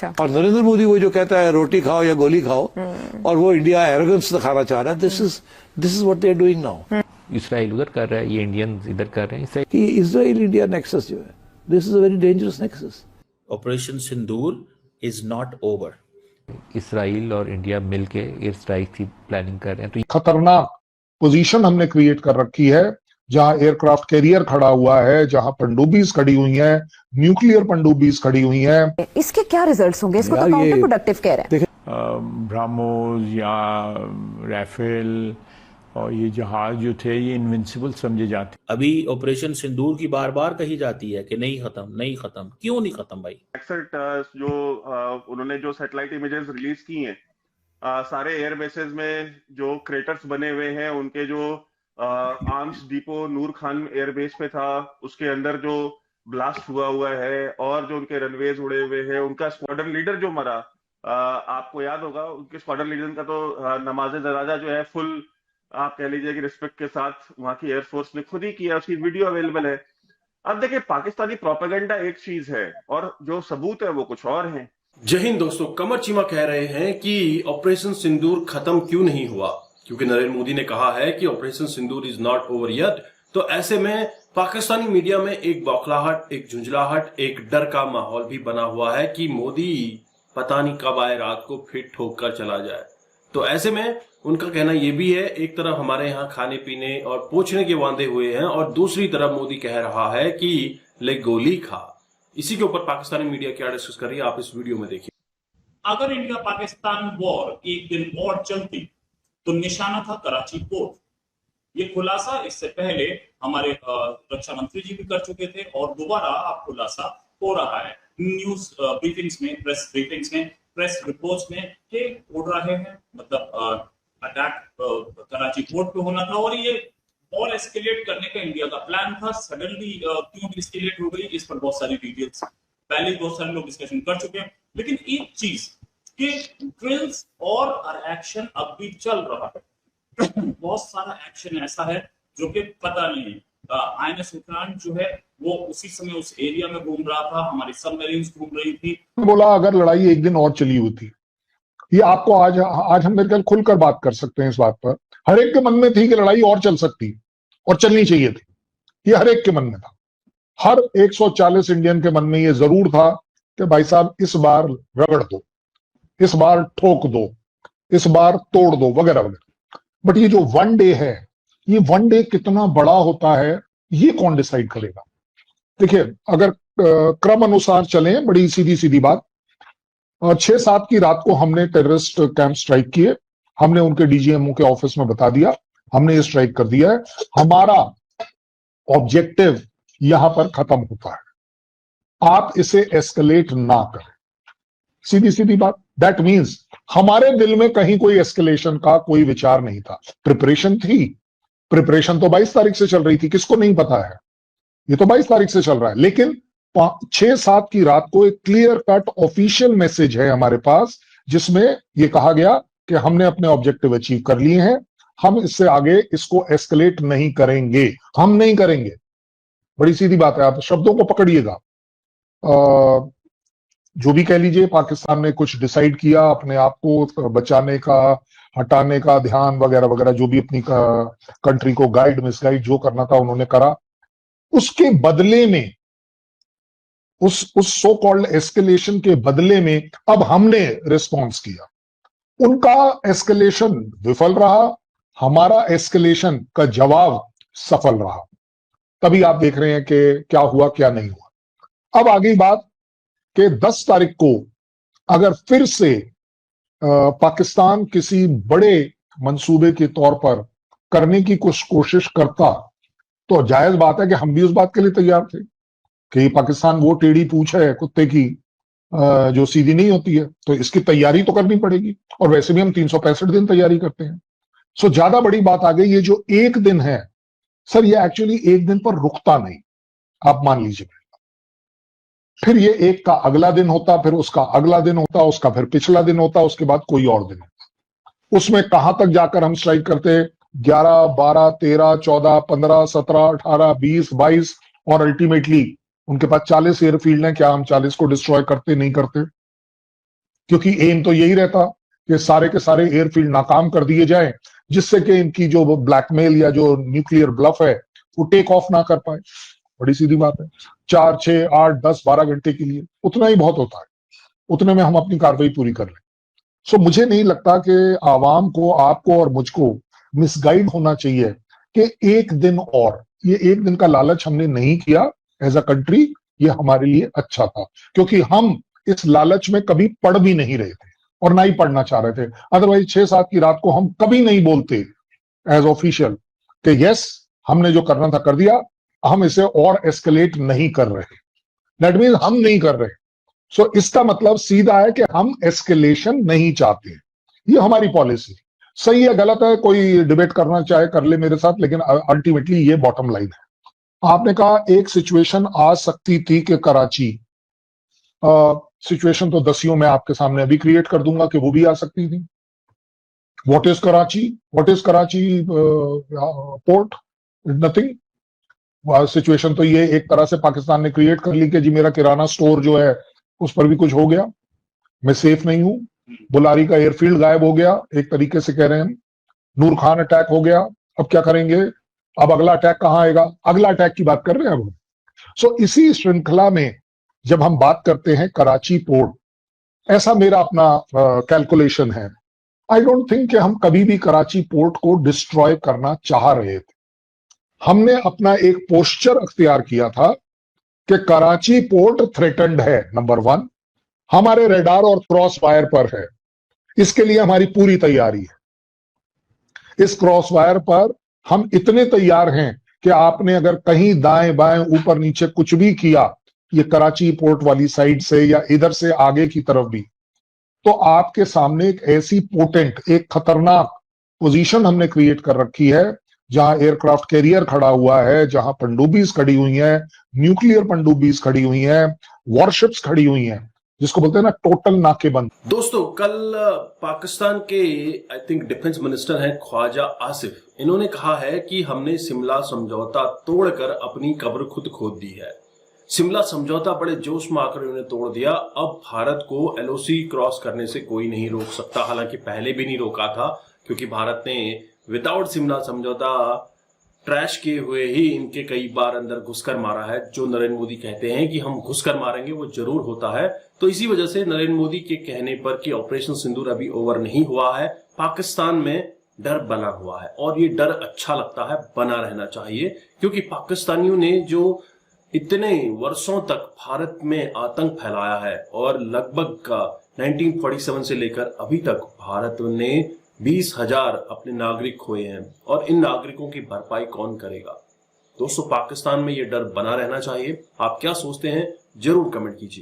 अच्छा। और नरेंद्र मोदी वो जो कहता है रोटी खाओ या गोली खाओ, और वो इंडिया एरोगेंस दिखाना चाह रहा है, this is what they are doing now. Israel उधर कर रहा है, ये इंडियंस इधर कर रहे हैं। कि इजराइल इंडिया नेक्सस जो है, this is a very dangerous nexus. Operation Sindoor is not over. Israel और इंडिया मिलके एयर स्ट्राइक की प्लानिंग कर रहे हैं। तो खतरनाक पोजीशन हमने क्रिएट कर रखी है, जहां एयरक्राफ्ट कैरियर खड़ा हुआ है, जहां पनडुब्बीज खड़ी हुई हैं, न्यूक्लियर पनडुब्बीज खड़ी हुई हैं। इसके क्या रिजल्ट्स होंगे? इसको तो यार, ये- काउंटर प्रोडक्टिव कह रहे हैं। ब्राह्मोस या राफेल और ये जहाज जो थे ये इनविंसिबल समझे जाते। अभी ऑपरेशन सिंदूर की बार बार कही जाती है कि नहीं खत्म, नहीं खत्म। क्यों नहीं खत्म भाई? जो उन्होंने जो सैटेलाइट इमेजेस रिलीज की हैं, सारे एयर बेसेस में जो क्रेटर्स बने हुए हैं, उनके जो आर्म्स डिपो नूर खान एयरबेस पे था, उसके अंदर जो ब्लास्ट हुआ है, और जो उनके रनवेज उड़े हुए हैं, उनका स्क्वाड्रन लीडर जो मरा, आपको याद होगा, उनके स्क्वाड्रन लीडर का तो नमाज जनाजा जो है फुल, आप कह लीजिए कि रिस्पेक्ट के साथ वहां की एयरफोर्स ने खुद ही किया, उसकी वीडियो अवेलेबल है। अब देखिए, पाकिस्तानी प्रोपेगेंडा एक चीज है और जो सबूत है वो कुछ और है। जय हिंद दोस्तों, कमर चीमा कह रहे हैं कि ऑपरेशन सिंदूर खत्म क्यों नहीं हुआ, क्योंकि नरेंद्र मोदी ने कहा है कि operation Sindoor is not over yet. तो ऐसे में पाकिस्तानी मीडिया में एक बौखलाहट, एक झुंझलाहट, एक डर का माहौल भी बना हुआ है कि मोदी पता नहीं कब आए रात को फिर ठोक कर चला जाए। तो ऐसे में उनका कहना यह भी है, एक तरफ हमारे यहाँ खाने पीने और पोछने के वांदे हुए हैं, और दूसरी तरफ मोदी कह रहा है कि ले गोली खा। इसी के ऊपर पाकिस्तानी मीडिया क्या डिस्कस कर रही है, आप इस वीडियो में देखिए। अगर इंडिया पाकिस्तान वॉर एक दिन और चलती तो निशाना था कराची पोर्ट। ये खुलासा इससे पहले हमारे रक्षा मंत्री जी भी कर चुके थे, और दोबारा अब खुलासा हो रहा है न्यूज ब्रीफिंग्स में, प्रेस ब्रीफिंग्स में, प्रेस रिपोर्ट्स में, के उड़ रहे हैं। मतलब अटैक कराची पोर्ट पे होना था, और ये और एस्केलेट करने का इंडिया का प्लान था। सडनली क्यों एस्केलेट हो गई, इस पर बहुत सारी डिटेल्स पहले बहुत सारे लोग डिस्कशन कर चुके हैं। लेकिन एक चीज कि ड्रिल्स और एक्शन अब भी चल रहा है। बहुत सारा एक्शन ऐसा है जो कि पता नहीं है। INS विक्रांत जो है वो उसी समय उस एरिया में घूम रहा था, हमारी सबमरीन्स घूम रही थी। बोला अगर लड़ाई एक दिन और चली होती, ये आपको आज हम मेरे ख्याल खुलकर बात कर सकते हैं इस बात पर। हर एक के मन में थी कि लड़ाई और चल सकती और चलनी चाहिए थी, ये हर एक के मन में था। हर 140 इंडियन के मन में ये जरूर था कि भाई साहब इस बार रगड़ दो, इस बार ठोक दो, इस बार तोड़ दो, वगैरह वगैरह। बट ये जो वन डे है, ये वन डे कितना बड़ा होता है ये कौन डिसाइड करेगा? देखिए, अगर क्रम अनुसार चले, बड़ी सीधी सीधी बात, 6-7 की रात को हमने टेररिस्ट कैंप स्ट्राइक किए, हमने उनके डीजीएमओ के ऑफिस में बता दिया, हमने ये स्ट्राइक कर दिया है, हमारा ऑब्जेक्टिव यहां पर खत्म होता है, आप इसे एस्केलेट ना करें। सीधी सीधी बात। दैट मीन्स हमारे दिल में कहीं कोई एस्केलेशन का कोई विचार नहीं था। प्रिपरेशन थी, प्रिपरेशन तो 22 तारीख से चल रही थी, किसको नहीं पता है, ये तो 22 तारीख से चल रहा है। लेकिन 6-7 की रात को एक क्लियर कट ऑफिशियल मैसेज है हमारे पास, जिसमें यह कहा गया कि हमने अपने ऑब्जेक्टिव अचीव कर लिए हैं, हम इससे आगे इसको एस्केलेट नहीं करेंगे, हम नहीं करेंगे। बड़ी सीधी बात है, आप शब्दों को पकड़िएगा। जो भी कह लीजिए, पाकिस्तान ने कुछ डिसाइड किया अपने आप को बचाने का, हटाने का, ध्यान वगैरह वगैरह, जो भी अपनी कंट्री को गाइड मिसगाइड जो करना था उन्होंने करा। उसके बदले में, उस सो कॉल्ड एस्केलेशन के बदले में अब हमने रिस्पॉन्स किया। उनका एस्केलेशन विफल रहा, हमारा एस्केलेशन का जवाब सफल रहा। तभी आप देख रहे हैं कि क्या हुआ क्या नहीं हुआ। अब आ गई बात कि 10 तारीख को अगर फिर से पाकिस्तान किसी बड़े मंसूबे के तौर पर करने की कुछ कोशिश करता, तो जायज बात है कि हम भी उस बात के लिए तैयार थे कि पाकिस्तान वो टेढ़ी पूंछ है कुत्ते की जो सीधी नहीं होती है, तो इसकी तैयारी तो करनी पड़ेगी। और वैसे भी हम 365 दिन तैयारी करते हैं। सो ज्यादा बड़ी बात आ गई, ये जो एक दिन है सर, ये एक्चुअली एक दिन पर रुकता नहीं, आप मान लीजिए। फिर ये एक का अगला दिन होता, फिर उसका अगला दिन होता, उसका फिर पिछला दिन होता, उसके बाद कोई और दिन होता। उसमें कहां तक जाकर हम स्ट्राइक करते, 11, 12, 13, 14, 15, 17, 18, 20, 22, और अल्टीमेटली उनके पास 40 एयरफील्ड हैं। क्या हम 40 को डिस्ट्रॉय करते नहीं करते? क्योंकि एम तो यही रहता कि सारे के सारे एयरफील्ड नाकाम कर दिए जाएं, जिससे कि इनकी जो ब्लैकमेल या जो न्यूक्लियर ब्लफ है वो टेक ऑफ ना कर पाए। बड़ी सीधी बात है, 4, 6, 8, 10, 12 घंटे के लिए उतना ही बहुत होता है, उतने में हम अपनी कार्रवाई पूरी कर लें। सो मुझे नहीं लगता कि आवाम को, आपको और मुझको मिसगाइड होना चाहिए कि एक दिन और, ये एक दिन का लालच हमने नहीं किया एज अ कंट्री, ये हमारे लिए अच्छा था, क्योंकि हम इस लालच में कभी पड़ भी नहीं रहे थे और ना ही पढ़ना चाह रहे थे। अदरवाइज 6-7 की रात को हम कभी नहीं बोलते एज ऑफिशियल कि यस हमने जो करना था कर दिया, हम इसे और एस्केलेट नहीं कर रहे। दैट मीन हम नहीं कर रहे। सो इसका मतलब सीधा है कि हम एस्केलेशन नहीं चाहते। ये हमारी पॉलिसी सही है गलत है, कोई डिबेट करना चाहे कर ले मेरे साथ, लेकिन अल्टीमेटली ये बॉटम लाइन है। आपने कहा एक सिचुएशन आ सकती थी कि कराची, सिचुएशन तो दसियों में आपके सामने अभी क्रिएट कर दूंगा कि वो भी आ सकती थी। What is Karachi? What is Karachi port? Nothing. Situation तो ये एक तरह से पाकिस्तान ने क्रिएट कर ली कि जी मेरा किराना स्टोर जो है उस पर भी कुछ हो गया, मैं सेफ नहीं हूं। बुलारी का एयरफील्ड गायब हो गया, एक तरीके से कह रहे हैं। नूर खान अटैक हो गया, अब क्या करेंगे? अब अगला अटैक कहां आएगा? अगला अटैक की बात कर रहे हैं अब। सो इसी श्रृंखला में जब हम बात करते हैं कराची पोर्ट, ऐसा मेरा अपना कैलकुलेशन है। आई डोंट थिंक कि हम कभी भी कराची पोर्ट को डिस्ट्रॉय करना चाह रहे थे। हमने अपना एक पोस्चर अख्तियार किया था कि कराची पोर्ट थ्रेटन्ड है, नंबर 1, हमारे रेडार और क्रॉस वायर पर है, इसके लिए हमारी पूरी तैयारी है। इस क्रॉस वायर पर हम इतने तैयार हैं कि आपने अगर कहीं दाएं बाएं ऊपर नीचे कुछ भी किया, ये कराची पोर्ट वाली साइड से या इधर से आगे की तरफ भी, तो आपके सामने एक ऐसी पोटेंट, एक खतरनाक पोजीशन हमने क्रिएट कर रखी है, जहां एयरक्राफ्ट कैरियर खड़ा हुआ है, जहां पनडुब्बीज खड़ी हुई हैं, न्यूक्लियर पनडुब्बीज खड़ी हुई हैं, वॉरशिप्स खड़ी हुई हैं, जिसको बोलते हैं ना टोटल नाकेबंद। दोस्तों, कल पाकिस्तान के आई थिंक डिफेंस मिनिस्टर हैं ख्वाजा आसिफ, इन्होंने कहा है कि हमने शिमला समझौता तोड़कर अपनी कब्र खुद खोद दी है। शिमला समझौता बड़े जोश में आकर उन्होंने तोड़ दिया। अब भारत को एलओसी क्रॉस करने से कोई नहीं रोक सकता, हालांकि पहले भी नहीं रोका था, क्योंकि भारत ने विदाउट शिमला समझौता ट्रैश किए हुए ही इनके कई बार अंदर घुसकर मारा है। जो नरेंद्र मोदी कहते हैं कि हम घुसकर मारेंगे, वो जरूर होता है। तो इसी वजह से नरेंद्र मोदी के कहने पर कि ऑपरेशन सिंदूर अभी ओवर नहीं हुआ है, पाकिस्तान में डर बना हुआ है, और ये डर अच्छा लगता है, बना रहना चाहिए, क्योंकि पाकिस्तानियों ने जो इतने वर्षों तक भारत में आतंक फैलाया है, और लगभग 1947 से लेकर अभी तक भारत ने 20,000 अपने नागरिक खोए हैं, और इन नागरिकों की भरपाई कौन करेगा? दोस्तों, पाकिस्तान में ये डर बना रहना चाहिए। आप क्या सोचते हैं, जरूर कमेंट कीजिए।